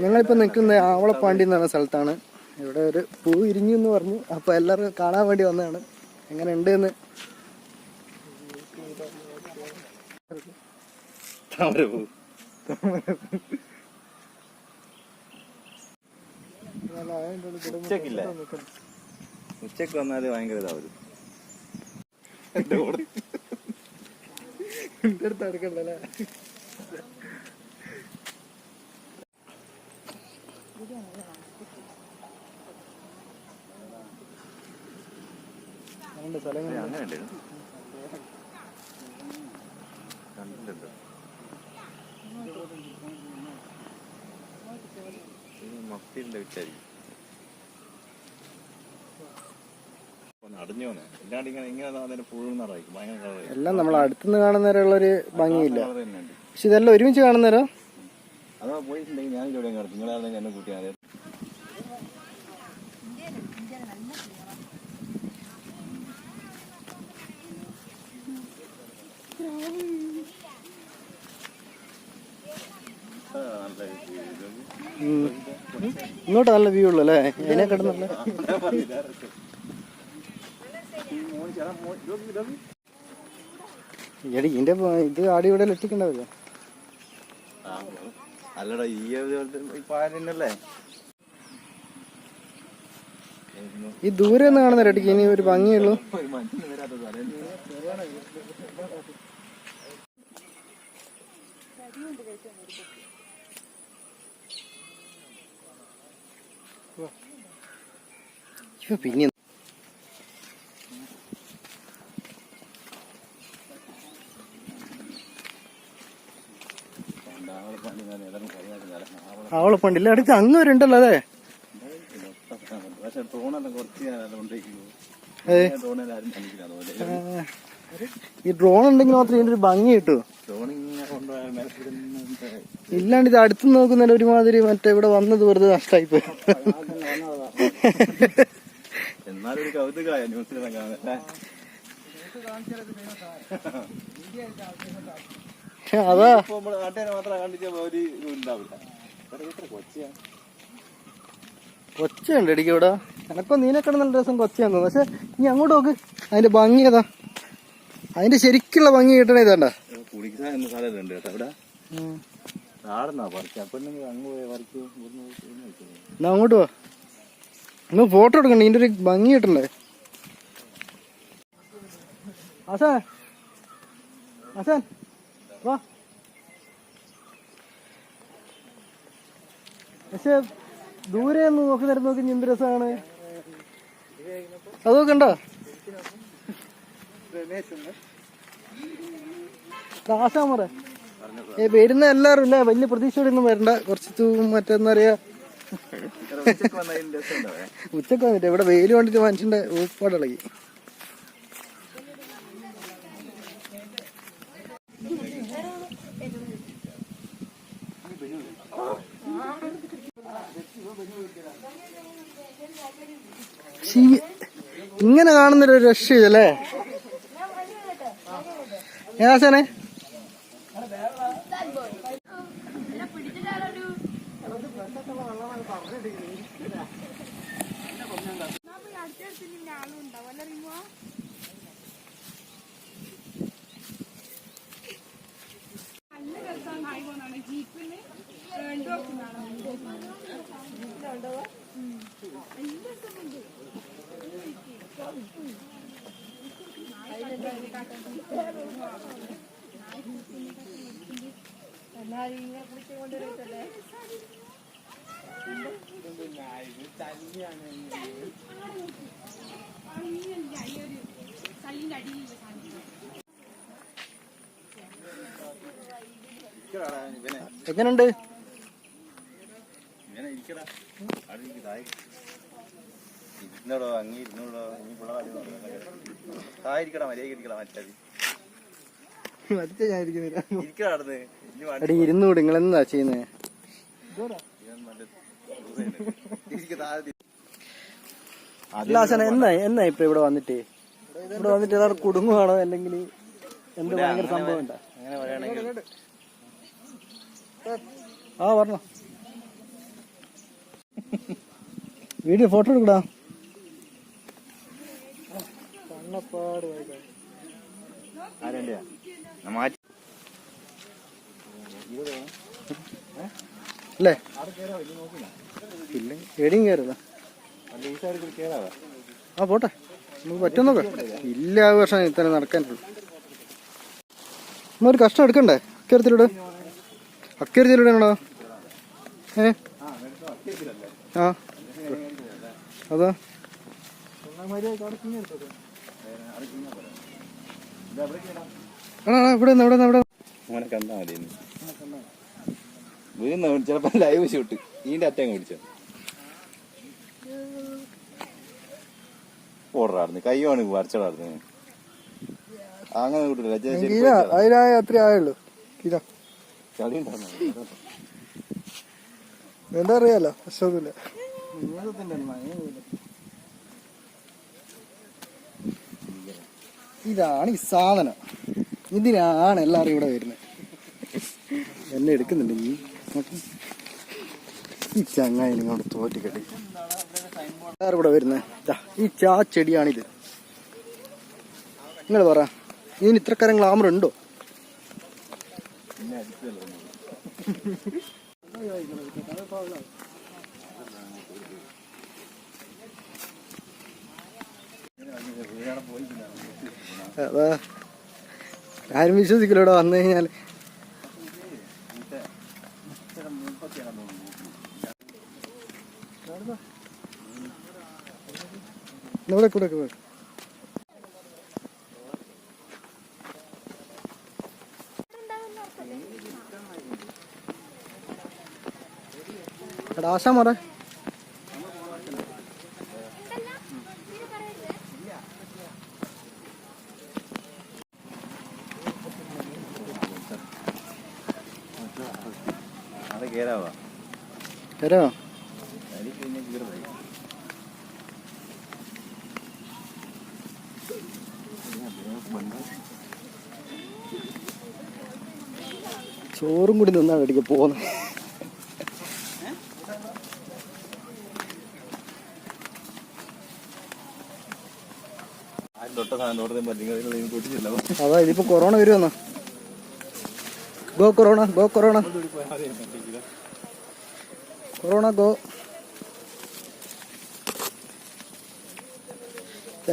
ഞങ്ങളിപ്പോൾ നിൽക്കുന്നത് ആവളപ്പാണ്ടി എന്ന് പറഞ്ഞ സ്ഥലത്താണ്. ഇവിടെ ഒരു പൂ ഇരിഞ്ഞു എന്ന് പറഞ്ഞു. അപ്പോൾ എല്ലാവരും കാണാൻ വേണ്ടി വന്നതാണ്. എങ്ങനെ ഉണ്ട് എന്ന്. ഉച്ചക്ക് വന്നാല് ഭയങ്കര ഇതാവും. എടുത്ത് എടുക്കണ്ടല്ലേ. അങ്ങനെ മത്തിൻ്റെ വിറ്റായിരിക്കും അടഞ്ഞോനെ. ഇല്ലാണ്ട് ഇങ്ങനെ പുഴുന്നറായിരിക്കും. ഭയങ്കര എല്ലാം നമ്മൾ അടുത്തുനിന്ന് കാണുന്നവരുള്ളൊരു ഭംഗിയില്ല. പക്ഷെ ഇതെല്ലാം ഒരുമിച്ച് കാണുന്നവരോ അതാ പോയിട്ടുണ്ടെങ്കിൽ ഞാൻ ഇവിടെ കിടക്കും. നിങ്ങളാണെങ്കിൽ എന്നെ കൂട്ടിയാൽ ഇങ്ങോട്ട് നല്ല വ്യൂ ഉള്ളു അല്ലേ? അതിനെ കിടന്നല്ലേ എടി ഇതിന്റെ ഇത് ആടി ഇവിടെ എത്തിക്കണ്ടാവില്ല. അല്ലടാ ഈ പാരല്ലേ ഈ ദൂരെ നിന്ന് കാണുന്ന ഇടയ്ക്ക് ഇനി ഒരു ഭംഗിയുള്ളൂ. പിന്നെ ആവളപ്പണ്ടില്ല അടുത്ത് അങ്ങ് വരുണ്ടല്ലോ. അതെ ഈ ഡ്രോൺ ഉണ്ടെങ്കിൽ മാത്രമേ ഇതിന്റെ ഒരു ഭംഗി കിട്ടൂ. ഇല്ലാണ്ട് ഇത് അടുത്ത് നോക്കുന്നതിൽ ഒരുമാതിരി മറ്റേ ഇവിടെ വന്നത് വെറുതെ നഷ്ടമായിപ്പോയി. എന്നാലും ഒരു കൗതുകമായ ന്യൂസിലെല്ലാം കാണാൻ. അതാ നാട്ടുകാരെ മാത്രം കണ്ടിട്ട് ഒരു ഉണ്ടാവില്ല. കൊച്ചുണ്ട് ഇടിക്ക് ഇവിടെ. എനക്കോ നീനക്കട നല്ല രസം കൊച്ചാന്ന് തോന്നുന്നു. പക്ഷെ ഇനി അങ്ങോട്ട് നോക്ക്, അതിന്റെ ഭംഗി ഏതാ, അതിന്റെ ശരിക്കുള്ള ഭംഗി കിട്ടണേ ഇതാണ്ട. കുടിക്കുന്ന സ്ഥലമുണ്ട് കേട്ടോ ഇവിടെ. എന്നാ അങ്ങോട്ട് പോ, ഒന്ന് ഫോട്ടോ എടുക്കണ്ടേ, ഇതിന്റെ ഒരു ഭംഗി കിട്ടണ്ടേ. ആശാൻ ആശാൻ വാ. പക്ഷെ ദൂരെ ഒന്ന് നോക്കി നേരം നോക്കി എന്ത് രസമാണ്. അതൊക്കെ ഉണ്ടോ? ആശാൻ പറ വരുന്ന എല്ലാരും ഇല്ല, വലിയ പ്രതീക്ഷയോടെ ഒന്നും വരണ്ട. കുറച്ച് മറ്റെന്താ പറയാ, ഉച്ചക്ക് വന്നിട്ട് ഇവിടെ വെയിൽ കണ്ടിട്ട് മനുഷ്യന്റെ ഊപ്പാടിളകി. ഇങ്ങനെ കാണുന്നൊരു രക്ഷയില്ലേ ആശാനെ. എങ്ങനുണ്ട്? ഇരുന്നൂട് നിങ്ങളെന്താ ചെയ്യുന്നേ? എന്നാ ഇപ്പൊ ഇവിടെ വന്നിട്ട് എല്ലാവരും കുടുങ്ങുവാണോ അല്ലെങ്കിൽ എന്ത് ഭയങ്കര സംഭവം ഉണ്ടോ? ആ പറഞ്ഞോ. വീഡിയോ ഫോട്ടോ എടുക്കടാ. അല്ലേ ഇല്ല എവിടെയും കയറുക. ആ പോട്ടെ, നമുക്ക് പറ്റുന്നൊക്കെ ഇല്ല. ആ വർഷം ഇത്തന്നെ നടക്കാനുള്ളൂ. ഒരു കഷ്ടം എടുക്കണ്ടേ? അക്കരത്തിലൂടെ അക്കരത്തിലൂടെയാണോ? ആ അതാ ഇവിടെ മോനെ കണ്ടാ മതി. വീഴുന്ന ചിലപ്പോ ലൈവ് ഷൂട്ട് ഇതിന്റെ അറ്റങ്ങ് പിടിച്ച ഓർഡറായിരുന്നു, കയ്യാണ് വരച്ചടായിരുന്നു. അങ്ങനെ കൂട്ടില്ല അതിനായ അത്ര ആയുള്ളൂ. ചളി ഉണ്ടായിരുന്നു. എന്താ അറിയാലോ, പ്രശ്നമൊന്നുമില്ല. ഇതാണ് ഈ സാധനം. ഇതിനാണ് എല്ലാവരും ഇവിടെ വരുന്നത്. എന്നെ എടുക്കുന്നുണ്ട് നീ. ഈ ചങ്ങായി നിങ്ങളോട് തോറ്റിക്കട്ടെ. എല്ലാവരും ഇവിടെ വരുന്നത് ഈ ചെടിയാണിത്. നിങ്ങൾ പറ, ഇതിന് ഇത്രക്കാരം ഗ്ലാമർ ഉണ്ടോ? അതാ ആരും വിശ്വസിക്കില്ല ഇവിടെ വന്നു കഴിഞ്ഞാൽ. ഇവിടെ കൂടെ ആശ മാറ തരോ. ചോറും കൂടി നിന്നാണ് ഇടയ്ക്ക് പോകുന്നത്. അതാ ഇതിപ്പോ കൊറോണ വരുമെന്നോ. Go corona, go corona, corona go.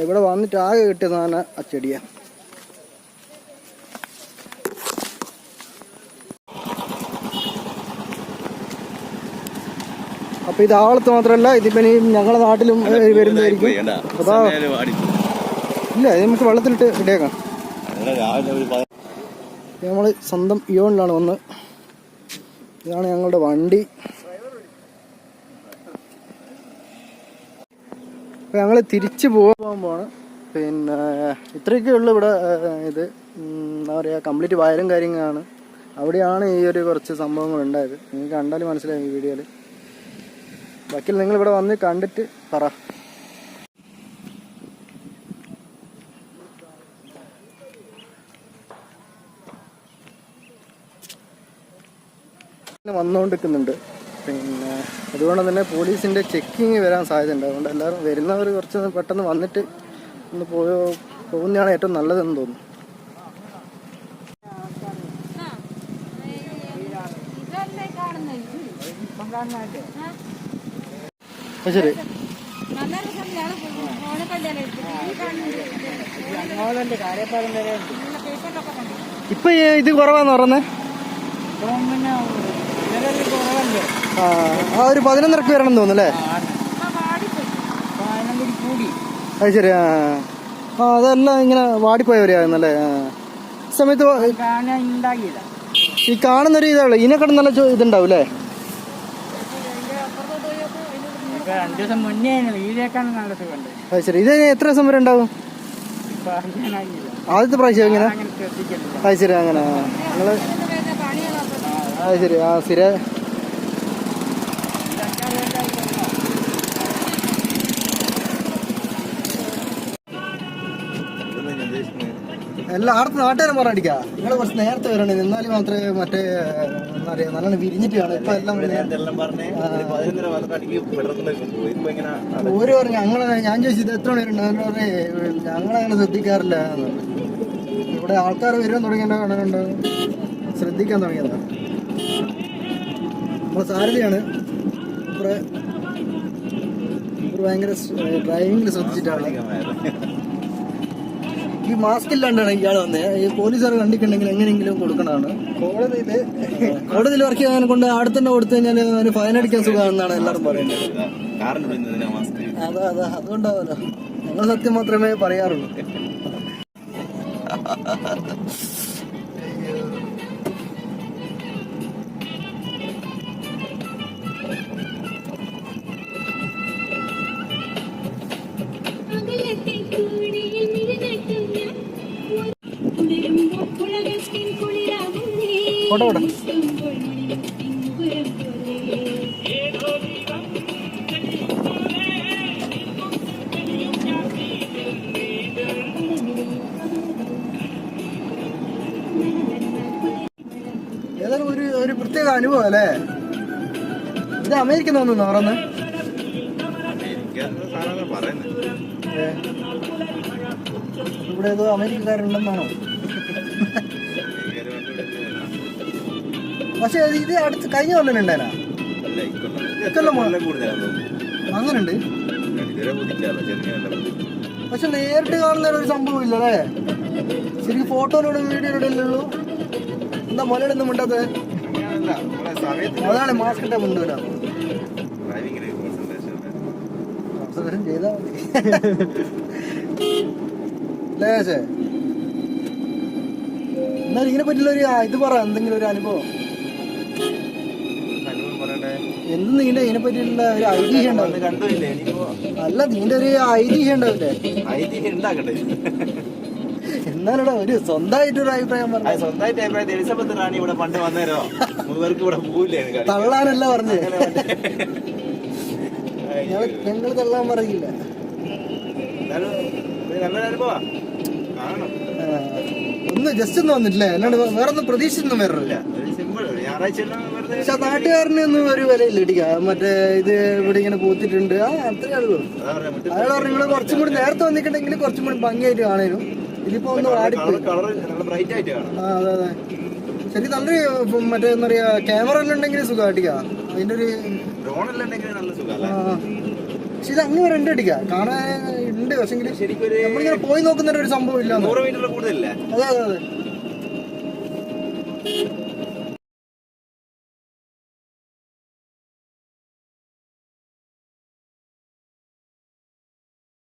ഇവിടെ വന്നിട്ട് ആകെ കിട്ടിയ സാധനം ആ ചെടിയാ. അപ്പൊ ഇത് ആവളത്ത് മാത്രല്ല, ഇതിപ്പോ ഞങ്ങളുടെ നാട്ടിലും വരുന്നതായിരിക്കും. അതാ ഇല്ല, ഇത് നമുക്ക് വെള്ളത്തിലിട്ട് ഇടേക്കാം. നമ്മള് സ്വന്തം ഇയോണിലാണ് വന്നത്. ഇതാണ് ഞങ്ങളുടെ വണ്ടി. അപ്പൊ ഞങ്ങള് തിരിച്ചു പോകാൻ പോവാണ്. പിന്നെ ഇത്രയൊക്കെ ഉള്ളു ഇവിടെ. ഇത് എന്താ പറയാ, കംപ്ലീറ്റ് വയലും കാര്യങ്ങളാണ്. അവിടെയാണ് ഈ ഒരു കുറച്ച് സംഭവങ്ങൾ ഉണ്ടായത്. നിങ്ങൾക്ക് കണ്ടാലും മനസ്സിലായി ഈ വീഡിയോയില്. ബാക്കി നിങ്ങൾ ഇവിടെ വന്ന് കണ്ടിട്ട് പറ. വന്നുകൊണ്ടിരിക്കുന്നുണ്ട്. പിന്നെ അതുകൊണ്ട് തന്നെ പോലീസിന്റെ ചെക്കിങ് വരാൻ സാധ്യതയുണ്ട്. അതുകൊണ്ട് എല്ലാവരും വരുന്നവർ കുറച്ച് പെട്ടെന്ന് വന്നിട്ട് ഒന്ന് പോകുന്നതാണ് ഏറ്റവും നല്ലതെന്ന് തോന്നുന്നു. ശരി, ഇപ്പൊ ഇത് കുറവാന്ന് പറഞ്ഞേ. ആ ഒരു 11:30 വരണം തോന്നുന്നു അല്ലേ? അത് ശരി. ആ അതെല്ലാം ഇങ്ങനെ വാടിപ്പോയവരായിരുന്നല്ലേ? സമയത്ത് ഈ കാണുന്നൊരു ഇതാവുള്ളൂ. ഇതിനെക്കാട്ടും നല്ല ഇതുണ്ടാവും അല്ലേ? 2 ദിവസം മുന്നേ ഇതിനേക്കാണ് സുഖമുണ്ട്. അത് ശരി. ഇത് എത്ര ദിവസം വരെ ഉണ്ടാവും? ആദ്യത്തെ പ്രാവശ്യം എങ്ങനെ? അത് ശരി, അങ്ങനെ നിങ്ങള് അത് ശരി. ആ സ്ഥിര എല്ലാം അടുത്ത നാട്ടുകാരും പറഞ്ഞടിക്കാം. നിങ്ങൾ കുറച്ച് നേരത്തെ വരണേ, എന്നാലും മാത്രമേ മറ്റേ അറിയാം നല്ലോണം വിരിഞ്ഞിട്ട് കാണാം. ഇപ്പൊ എല്ലാം ഓര് പറഞ്ഞു ഞാൻ ചോദിച്ചു ഇത് എത്ര മണിവരുണ്ട്, അവര് പറഞ്ഞേ ഞങ്ങളങ്ങനെ ശ്രദ്ധിക്കാറില്ല എന്ന്. ഇവിടെ ആൾക്കാർ വരാൻ തുടങ്ങിയ കാണാനുണ്ട്, ശ്രദ്ധിക്കാൻ തുടങ്ങിയതാണ്. നമ്മളെ സാരഥിയാണ് ഇവര് ഭയങ്കര ഡ്രൈവിംഗിൽ ശ്രദ്ധിച്ചിട്ടാണ്. ഈ മാസ്ക് ഇല്ലാണ്ടാണ് ഇയാൾ വന്നത്. ഈ പോലീസുകാർ കണ്ടിട്ടുണ്ടെങ്കിൽ എങ്ങനെയെങ്കിലും കൊടുക്കണതാണ്. കോടതിയിൽ വർക്ക് ചെയ്യാൻ കൊണ്ട് അവിടെ തന്നെ കൊടുത്തു കഴിഞ്ഞാൽ അവന് ഫൈൻ അടിക്കാൻ സുഖമാണെന്നാണ് എല്ലാവരും പറയുന്നത്. അതാ അതുകൊണ്ടാവല്ലോ, ഞങ്ങൾ സത്യം മാത്രമേ പറയാറുള്ളൂ. ഫോട്ടോ ഏതായാലും ഒരു പ്രത്യേക അനുഭവം അല്ലേ ഇത്. അമേരിക്ക തോന്നുന്നു പറഞ്ഞ് ഇവിടെ ഏതോ അമേരിക്കക്കാരുണ്ടെന്നാണോ? പക്ഷെ ഇത് അടുത്ത് കഴിഞ്ഞ കൊല്ലം ഉണ്ടായിരുന്നാ? അങ്ങനുണ്ട്. പക്ഷെ നേരിട്ട് കാണുന്ന ഒരു സംഭവം ഇല്ലല്ലേ? ശരിക്കും ഫോട്ടോയിലൂടെ വീഡിയോയിലൂടെ അല്ലുള്ളൂ. എന്താ മലയാളൊന്നും മിണ്ടാത്തത്? അതാണ് മാസ്കിന്റെ മുണ്ടൂല ചെയ്താ മതി. ലേശേ എന്നാലും ഇതിനെ പറ്റിയുള്ള ഒരു ഇത് പറ, എന്തെങ്കിലും ഒരു അനുഭവം. എന്ത് ഇതിനെ പറ്റിയുള്ള ഒരു ഐതിഹ്യം ഉണ്ടാവില്ലേ? അല്ല നിന്റെ ഒരു ഐതിഹ്യം ഉണ്ടാവില്ലേ? എന്നാലടാ ഒരു സ്വന്തമായിട്ടൊരു അഭിപ്രായം പറഞ്ഞു. സ്വന്തമായിട്ട് അഭിപ്രായം എലിസബത്ത് റാണി ഇവിടെ പണ്ട് വന്നേരോ മൂവർക്ക് ഇവിടെ പോവില്ലേ തള്ളാനല്ല പറഞ്ഞ്. ഞങ്ങൾ തള്ളാൻ പറയില്ല. നല്ലൊരു അനുഭവ കാണണം. ഒന്ന് ജസ്റ്റ് ഒന്നും വന്നിട്ടില്ലേ? അല്ലാണ്ട് വേറെ ഒന്നും പ്രതീക്ഷിച്ചൊന്നും വരില്ല. പക്ഷെ നാട്ടുകാരന് ഒന്നും ഒരു വിലയില്ല ഇടിക്ക. മറ്റേ ഇത് ഇവിടെ ഇങ്ങനെ പൂത്തിട്ടുണ്ട്, അത്രേ ഉള്ളൂ. അയാൾ പറഞ്ഞു ഇവിടെ കുറച്ചും കൂടി നേരത്തെ വന്നിട്ടുണ്ടെങ്കിൽ കുറച്ചും കൂടി ഭംഗിയായിട്ട് കാണാനും. ഇതിപ്പോ ഒന്ന് വാടിപ്പോയി. അതെ അതെ ശരി. നല്ലൊരു മറ്റേ എന്താ പറയാ ക്യാമറ എല്ലാം ഉണ്ടെങ്കിൽ സുഖമായിട്ടിക്ക. അതിന്റെ ഒരു പക്ഷെ ഇത് അങ്ങനെ രണ്ട് അടിക്ക കാണാൻ ഉണ്ട്. പക്ഷെ നമ്മളിങ്ങനെ പോയി നോക്കുന്ന ഒരു സംഭവം ഇല്ല. കൂടുതലല്ലേ? അതെ അതെ അതെ.